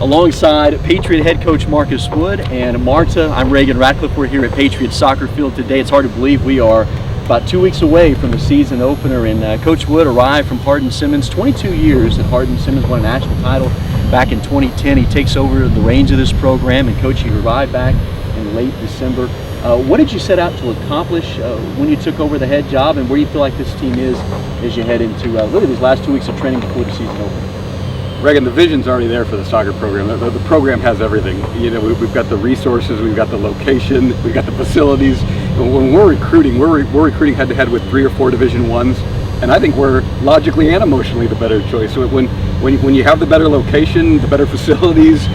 Alongside Patriot head coach Marcus Wood and Marta, I'm Reagan Ratcliff. We're here at Patriot Soccer Field today. It's hard to believe we are about 2 weeks away from the season opener, and Coach Wood arrived from Hardin-Simmons. 22 years at Hardin-Simmons, won a national title back in 2010. He takes over the reins of this program, and Coach, you arrived back in late December. What did you set out to accomplish when you took over the head job, and where you feel like this team is as you head into really these last 2 weeks of training before the season opens? Reagan, the vision's already there for the soccer program. The program has everything. You know, we've got the resources, we've got the location, we've got the facilities. When we're recruiting head to head with 3 or 4 Division I's, and I think we're logically and emotionally the better choice. So when you have the better location, the better facilities,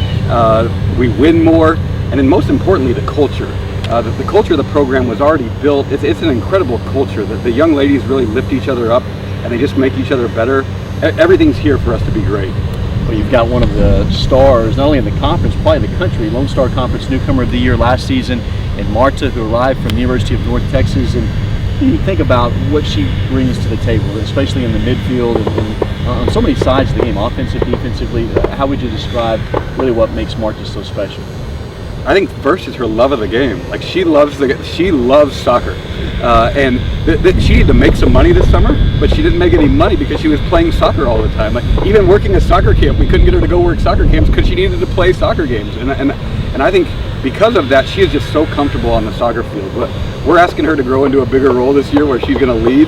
we win more, and then most importantly, the culture. The culture of the program was already built. It's an incredible culture. The young ladies really lift each other up, and they just make each other better. Everything's here for us to be great. Well, you've got one of the stars, not only in the conference, probably the country, Lone Star Conference Newcomer of the Year last season, and Marta, who arrived from the University of North Texas. And when you think about what she brings to the table, especially in the midfield and on so many sides of the game, offensive, defensively, how would you describe really what makes Marta so special? I think first is her love of the game. Like, she loves soccer, and she needed to make some money this summer, but she didn't make any money because she was playing soccer all the time. Like, even working a soccer camp, we couldn't get her to go work soccer camps because she needed to play soccer games. And I think because of that, she is just so comfortable on the soccer field. But we're asking her to grow into a bigger role this year where she's going to lead.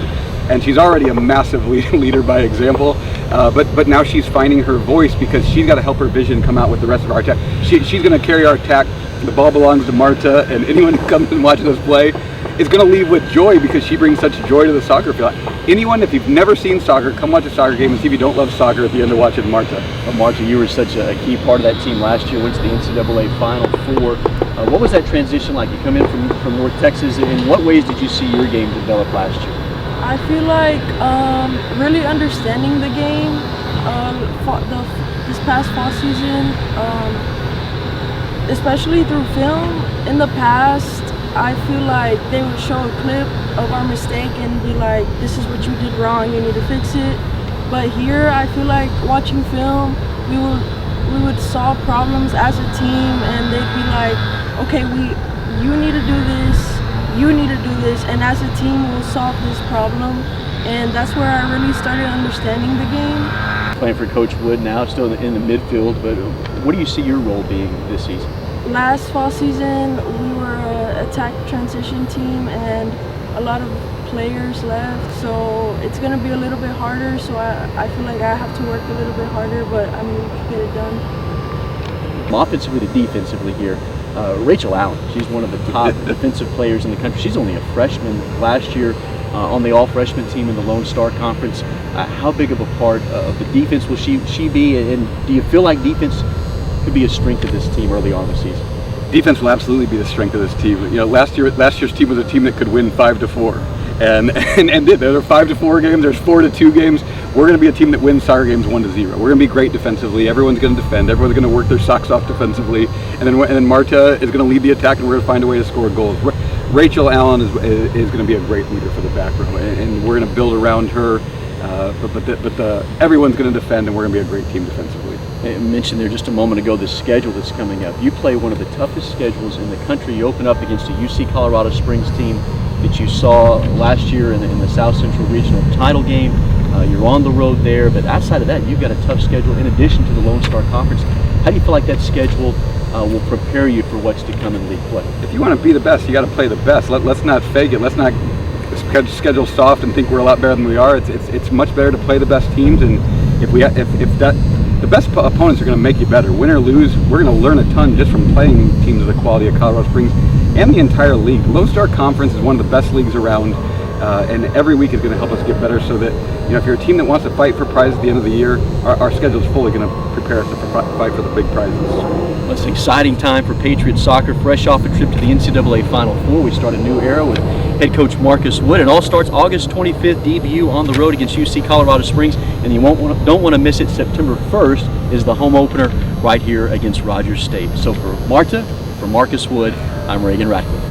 And she's already a massive leader by example, but now she's finding her voice because she's got to help her vision come out with the rest of our attack. She's going to carry our attack. The ball belongs to Marta, and anyone who comes and watches us play is going to leave with joy because she brings such joy to the soccer field. Anyone, if you've never seen soccer, come watch a soccer game and see if you don't love soccer at the end of watching Marta. Well, Marta, you were such a key part of that team last year, went to the NCAA Final Four. What was that transition like? You come in from North Texas. In what ways did you see your game develop last year? I feel like really understanding the game this past fall season, especially through film. In the past, I feel like they would show a clip of our mistake and be like, this is what you did wrong, you need to fix it. But here, I feel like watching film, we would solve problems as a team, and they'd be like, okay, you need to do this, you need to do this, and as a team we'll solve this problem. And that's where I really started understanding the game. Playing for Coach Wood now, still in the midfield, but what do you see your role being this season? Last fall season we were an attack transition team and a lot of players left, so it's going to be a little bit harder, so I feel like I have to work a little bit harder, but I mean, we can get it done. Offensively to defensively here, Rachel Allen, she's one of the top defensive players in the country. She's only a freshman last year on the all-freshman team in the Lone Star Conference. How big of a part of the defense will she be, and do you feel like defense could be a strength of this team early on in the season? Defense will absolutely be the strength of this team. You know, last year's team was a team that could win 5-4, and did. There are 5-4 games. There's 4-2 games. We're going to be a team that wins soccer games 1-0. We're going to be great defensively. Everyone's going to defend. Everyone's going to work their socks off defensively, and then Marta is going to lead the attack, and we're going to find a way to score goals. Rachel Allen is going to be a great leader for the back row, and we're going to build around her. But everyone's going to defend, and we're going to be a great team defensively. I mentioned there just a moment ago the schedule that's coming up. You play one of the toughest schedules in the country. You open up against a UC Colorado Springs team that you saw last year in the South Central Regional title game. You're on the road there, but outside of that, you've got a tough schedule in addition to the Lone Star Conference. How do you feel like that schedule will prepare you for what's to come in league play? If you want to be the best, you got to play the best. Let's not fake it. Let's not schedule soft and think we're a lot better than we are. It's much better to play the best teams, and the best opponents are going to make you better. Win or lose, we're going to learn a ton just from playing teams of the quality of Colorado Springs and the entire league. Lone Star Conference is one of the best leagues around, and every week is going to help us get better, so that, you know, if you're a team that wants to fight for prizes at the end of the year, our schedule is fully going to prepare us to fight for the big prizes. Well, it's an exciting time for Patriot soccer, fresh off a trip to the NCAA Final Four. We start a new era with head coach Marcus Wood. It all starts August 25th, DBU on the road against UC Colorado Springs, and you don't want to miss it. September 1st is the home opener right here against Rogers State. So for Marta, for Marcus Wood, I'm Reagan Ratcliff.